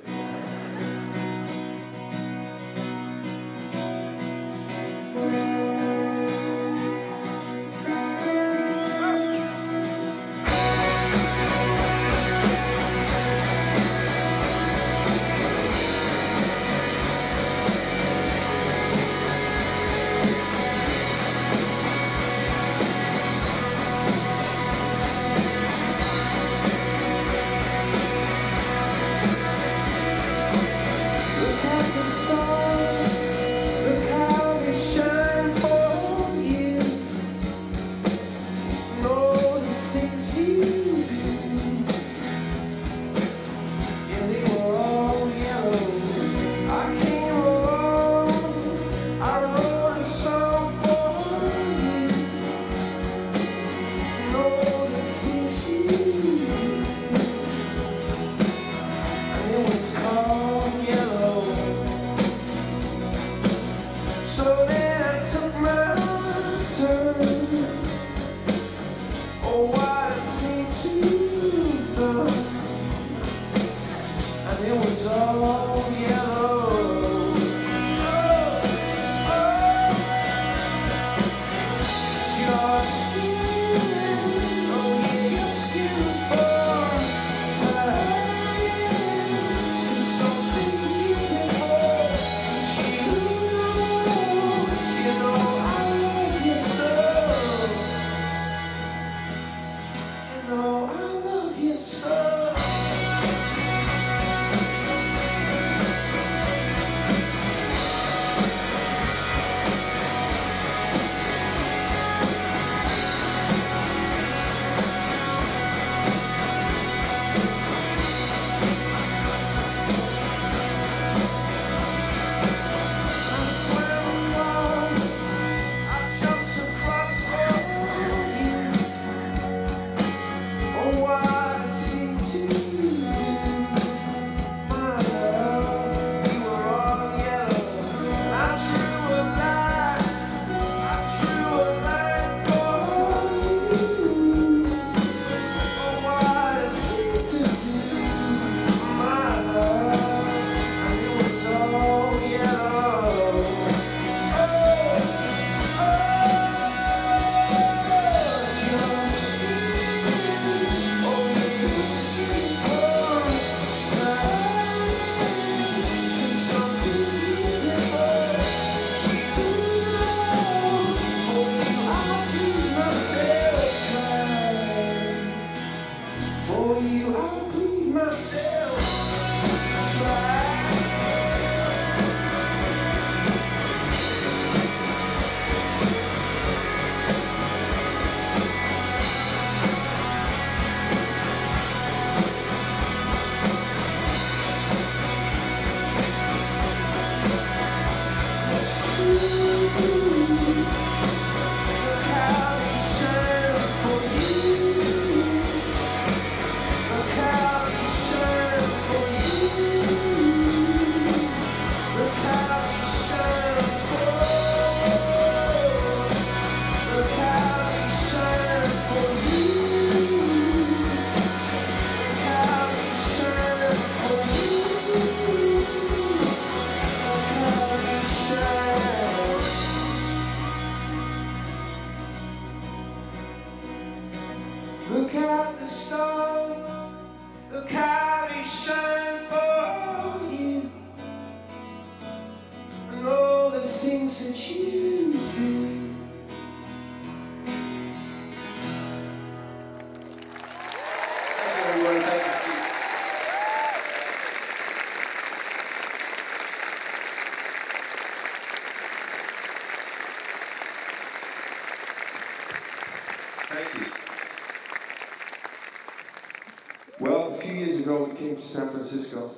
Well, a few years ago we came to San Francisco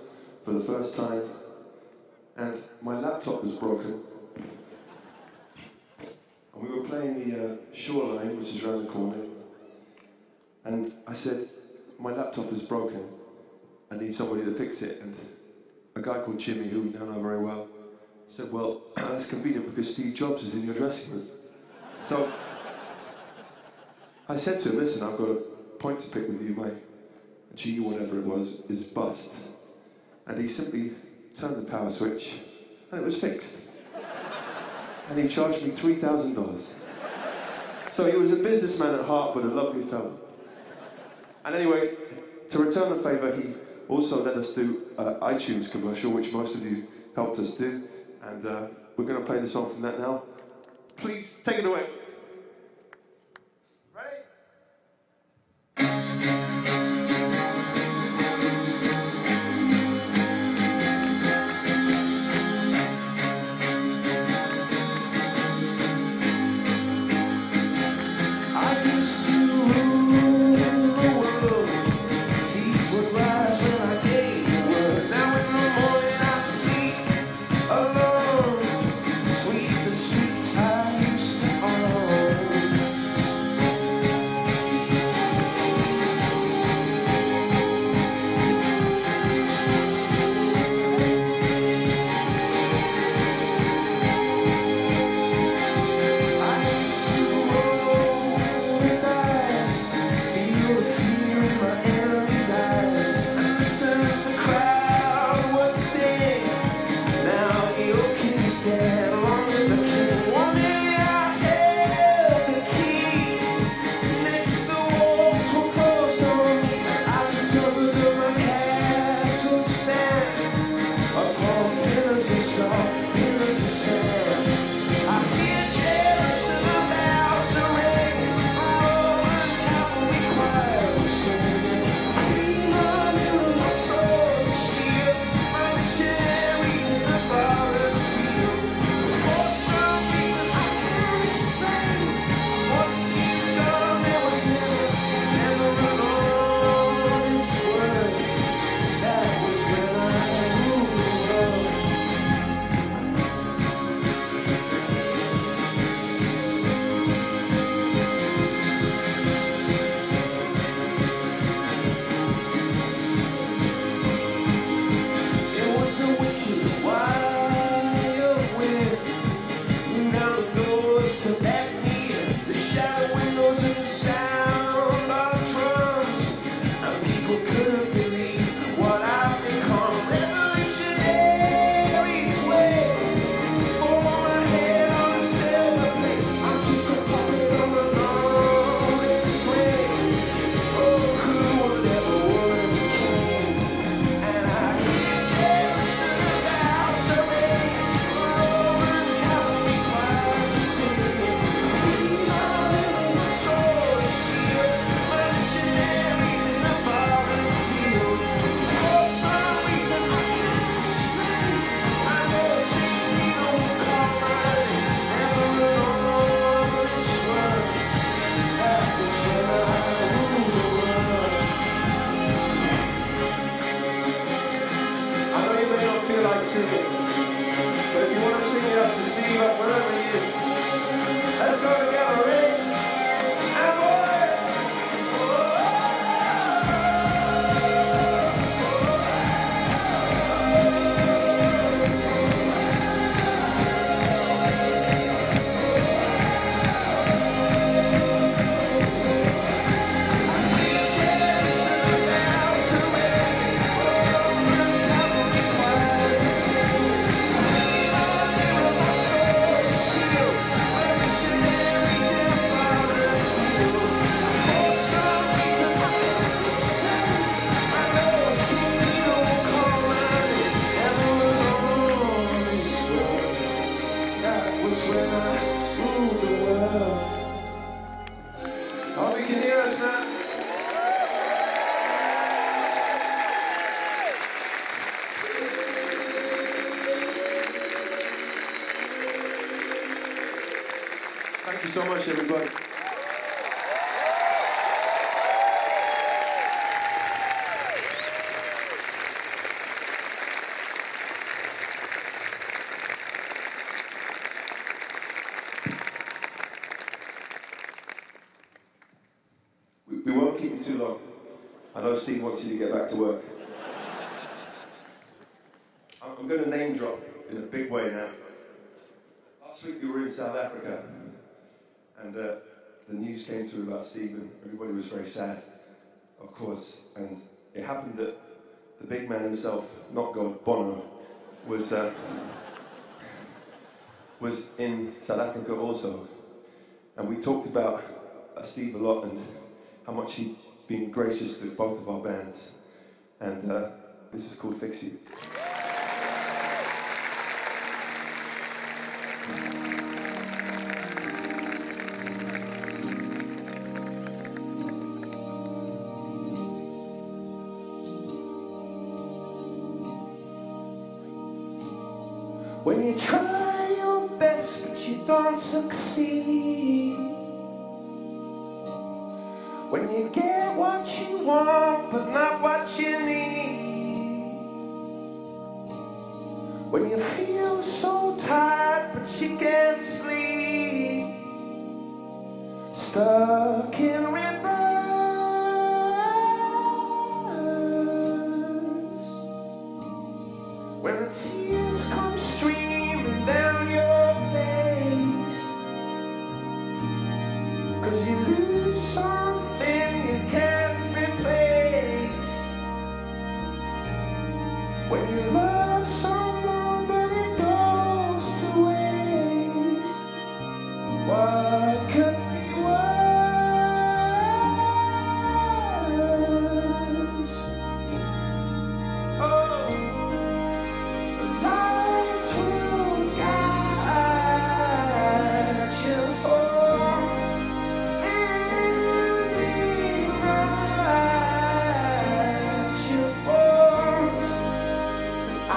for the first time, and my laptop was broken. And we were playing the Shoreline, which is around the corner, and I said, my laptop is broken, I need somebody to fix it. And a guy called Jimmy, who we now know very well, said, well, that's convenient because Steve Jobs is in your dressing room. So I said to him, listen, I've got a point to pick with you. My G, whatever it was, is bust. And he simply turned the power switch and it was fixed. And he charged me $3,000. So he was a businessman at heart, but a lovely fellow. And anyway, to return the favour, he also let us do iTunes commercial, which most of you helped us do. And we're going to play the song from that now. Please, take it away. Ready? I used to rule the world. Seas would rise when I gave the word. Now in the morning I sleep alone. Sweep the streets I used to own. I used to roll the dice, feel the fear in my enemy's eyes, and listen as the crowd would sing. Now the old king is dead, long live the king. One day I held the key. Next the walls were closed on me. I discovered that my castle stand upon pillars of salt, pillars of sand. I hear cheers and the bells are ringing. My Roman cavalry choirs are singing. Lean on you, my sword and shield, my missionaries in the foreign field. For some reason I can't explain what seemed done, there was never an honest word. That was when I ruled the world. It was a wicked, wild wind. Blew down the doors to let me in. The shattered windows and the sound of drums. And people couldn't believe what I've become. Revolutionaries wait for my head on a silver plate. I'm just a puppet on a lonely string. Oh, who would ever want the king? And I hear cheers and the bells are ringing. My Roman cavalry choirs are singing. Lean on my sword and shield, my missionaries in the foreign field. For some reason I can't explain, I know St. Peter will call my name. Never an honest word. That was when I ruled the world. I know you may not feel like singing, but if you want to sing it up to Steve, up wherever he is, let's go together, ready? And boy! Cheers and the bells are ringing. Roman cavalry choirs are singing. Lean on my sword and shield, my missionaries in the foreign field. For some reason I can't explain, I know St. Peter will call my name. Never an honest word. That was when I ruled the world. Hope you can hear us now. Thank you so much, everybody. Steve wants you to get back to work. I'm going to name drop in a big way now. Last week we were in South Africa, and the news came through about Steve, and everybody was very sad, of course. And it happened that the big man himself, not God, Bonne, was in South Africa also. And we talked about Steve a lot and how much he'd been gracious to both of our bands. And this is called Fix You. When you try your best but you don't succeed, when you get what you want but not what you need, when you feel so tired but you can't sleep, stuck in reverse, when the tears come streaming down your face, 'cause you lose something you can't replace, when you love someone but it goes to waste, what could be worse? Oh, the lights will guide you home and rewrite your bones. I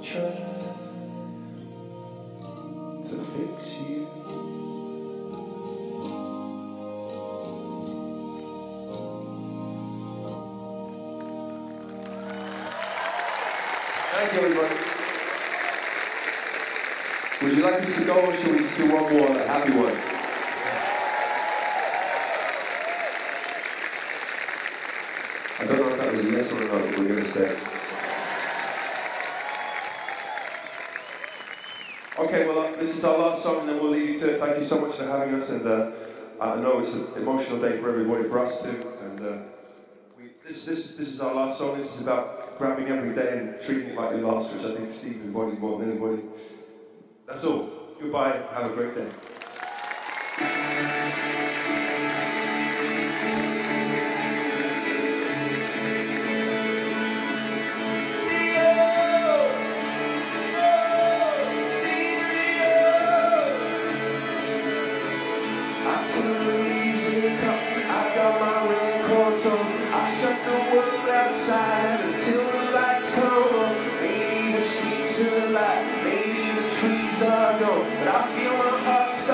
try to fix you. Thank you, everybody. Would you like us to go, or should we just do one more, a happy one? I don't know if that was a yes or a no, but we're going to stay. Okay, well, this is our last song, and then we'll leave you to it. Thank you so much for having us, and I know it's an emotional day for everybody, for us too, and this is our last song. This is about grabbing every day and treating it like your last, which I think Steve embodied more than anybody. That's all. Goodbye. Have a great day. Shut the world outside until the lights come on. Maybe the streets are alive, maybe the trees are gone, but I feel my heart start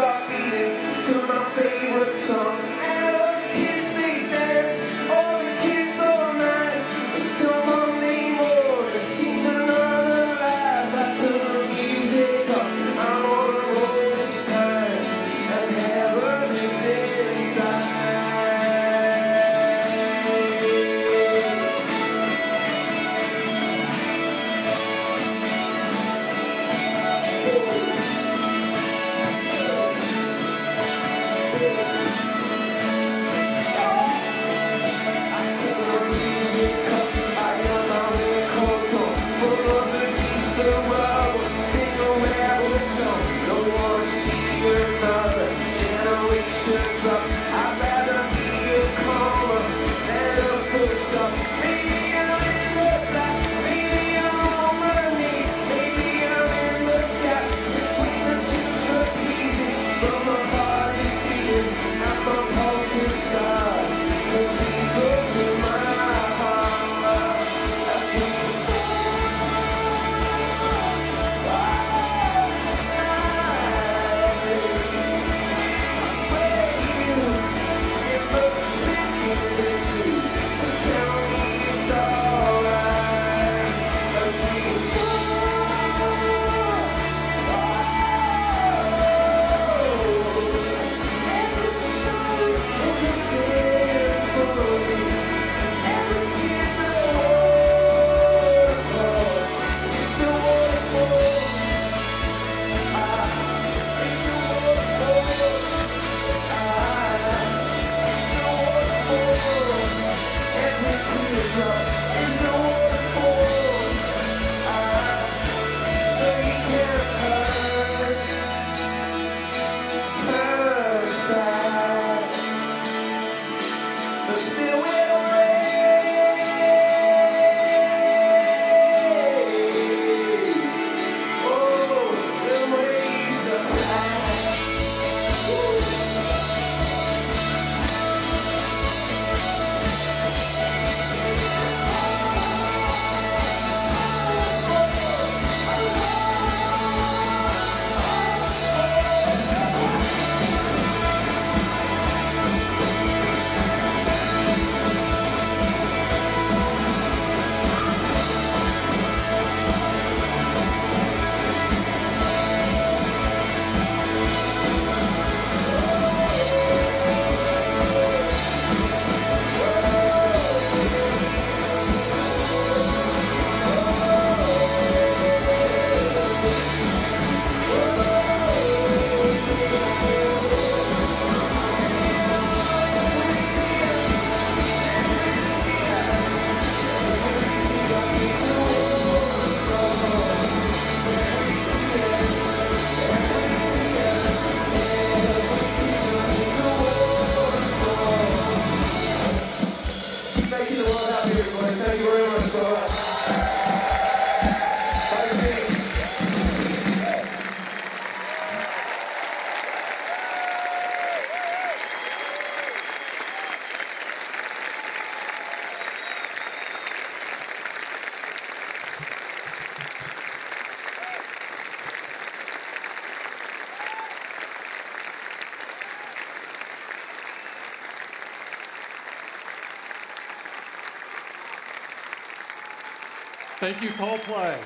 Thank you, Coldplay.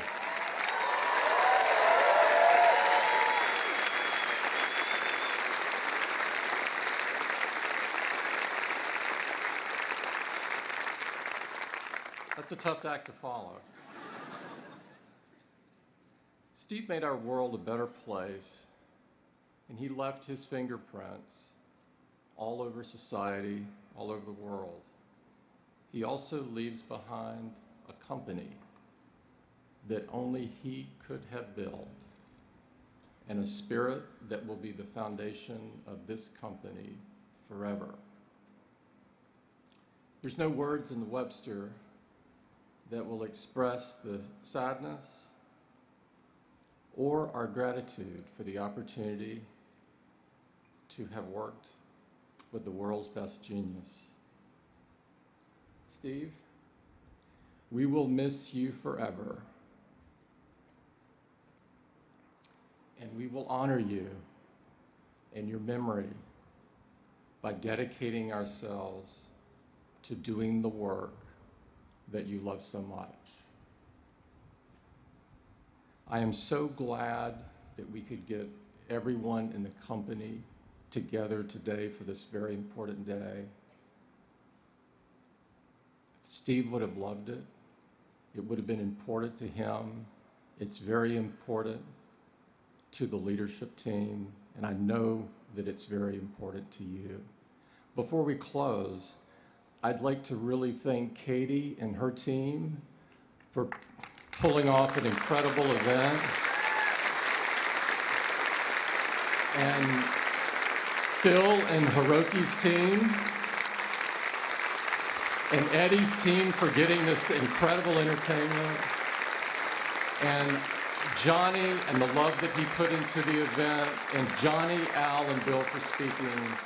That's a tough act to follow. Steve made our world a better place, and he left his fingerprints all over society, all over the world. He also leaves behind a company that only he could have built, and a spirit that will be the foundation of this company forever. There's no words in the Webster that will express the sadness or our gratitude for the opportunity to have worked with the world's best genius. Steve, we will miss you forever, and we will honor you and your memory by dedicating ourselves to doing the work that you love so much. I am so glad that we could get everyone in the company together today for this very important day. Steve would have loved it. It would have been important to him. It's very important to the leadership team, and I know that it's very important to you. Before we close, I'd like to really thank Katie and her team for pulling off an incredible event. And Phil and Hiroki's team, and Eddie's team for getting this incredible entertainment, and Johnny and the love that he put into the event, and Johnny, Al, and Bill for speaking.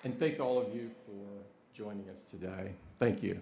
And thank all of you for joining us today. Thank you.